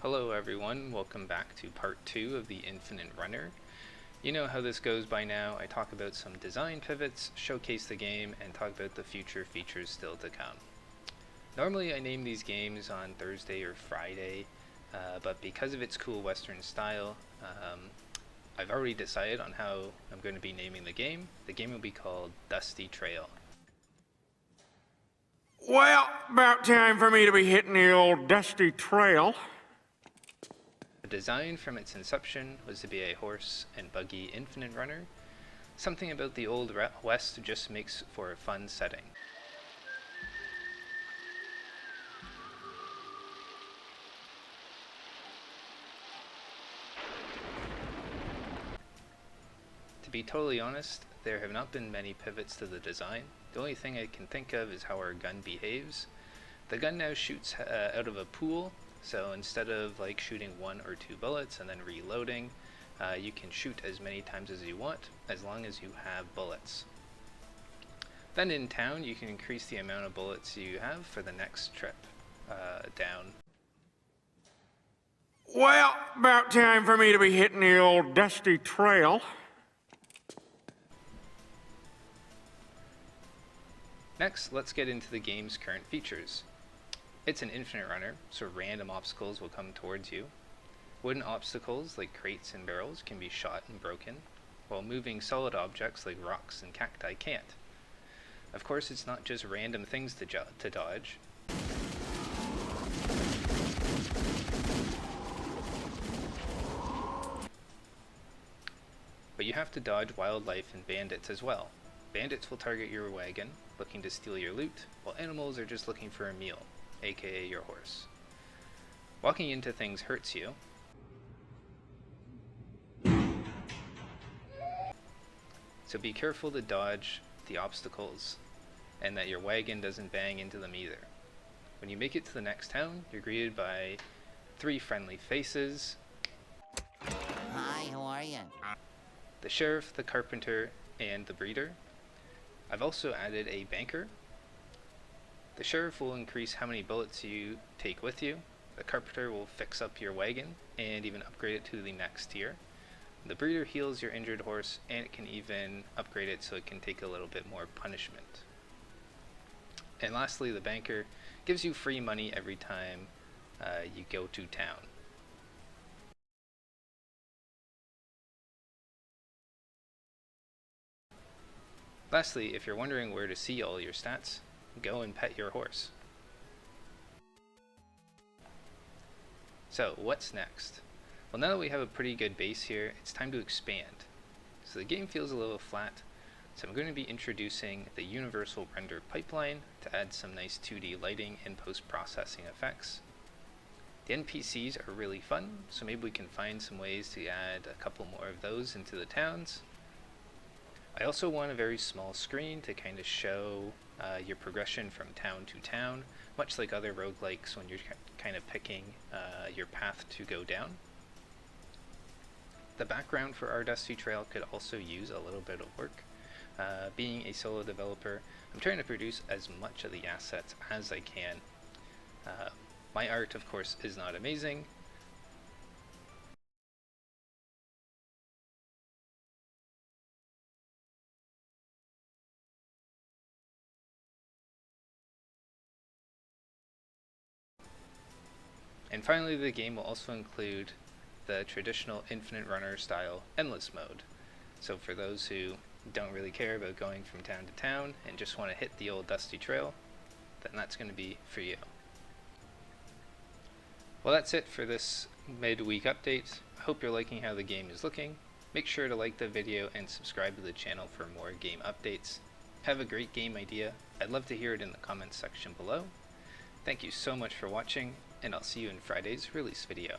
Hello everyone, welcome back to part 2 of the Infinite Runner. You know how this goes by now. I talk about some design pivots, showcase the game, and talk about the future features still to come. Normally I name these games on Thursday or Friday, but because of its cool Western style, I've already decided on how I'm going to be naming the game. The game will be called Dusty Trail. Well, about time for me to be hitting the old dusty trail. The design from its inception was to be a horse and buggy infinite runner. Something about the old West just makes for a fun setting. To be totally honest, there have not been many pivots to the design. The only thing I can think of is how our gun behaves. The gun now shoots out of a pool, so instead of like shooting 1 or 2 bullets and then reloading, you can shoot as many times as you want, as long as you have bullets. Then in town, you can increase the amount of bullets you have for the next trip down. Well, about time for me to be hitting the old dusty trail. Next, let's get into the game's current features. It's an infinite runner, so random obstacles will come towards you. Wooden obstacles like crates and barrels can be shot and broken, while moving solid objects like rocks and cacti can't. Of course, it's not just random things to dodge. But you have to dodge wildlife and bandits as well. Bandits will target your wagon, looking to steal your loot, while animals are just looking for a meal, aka your horse. Walking into things hurts you, so be careful to dodge the obstacles, and that your wagon doesn't bang into them either. When you make it to the next town, you're greeted by 3 friendly faces: Hi, how are you? the sheriff, the carpenter, and the breeder. I've also added a banker. The sheriff will increase how many bullets you take with you. The carpenter will fix up your wagon and even upgrade it to the next tier. The breeder heals your injured horse, and it can even upgrade it so it can take a little bit more punishment. And lastly, the banker gives you free money every time you go to town. Lastly, if you're wondering where to see all your stats, go and pet your horse. So, what's next? Well, now that we have a pretty good base here, it's time to expand. So the game feels a little flat, so I'm going to be introducing the universal render pipeline to add some nice 2D lighting and post-processing effects. The NPCs are really fun, so maybe we can find some ways to add a couple more of those into the towns. I also want a very small screen to kind of show your progression from town to town, much like other roguelikes when you're kind of picking your path to go down. The background for our Dusty Trail could also use a little bit of work. Being a solo developer, I'm trying to produce as much of the assets as I can. My art, of course, is not amazing. And finally, the game will also include the traditional infinite runner style endless mode. So for those who don't really care about going from town to town and just want to hit the old dusty trail, then that's going to be for you. Well, that's it for this midweek update. I hope you're liking how the game is looking. Make sure to like the video and subscribe to the channel for more game updates. Have a great game idea? I'd love to hear it in the comments section below. Thank you so much for watching, and I'll see you in Friday's release video.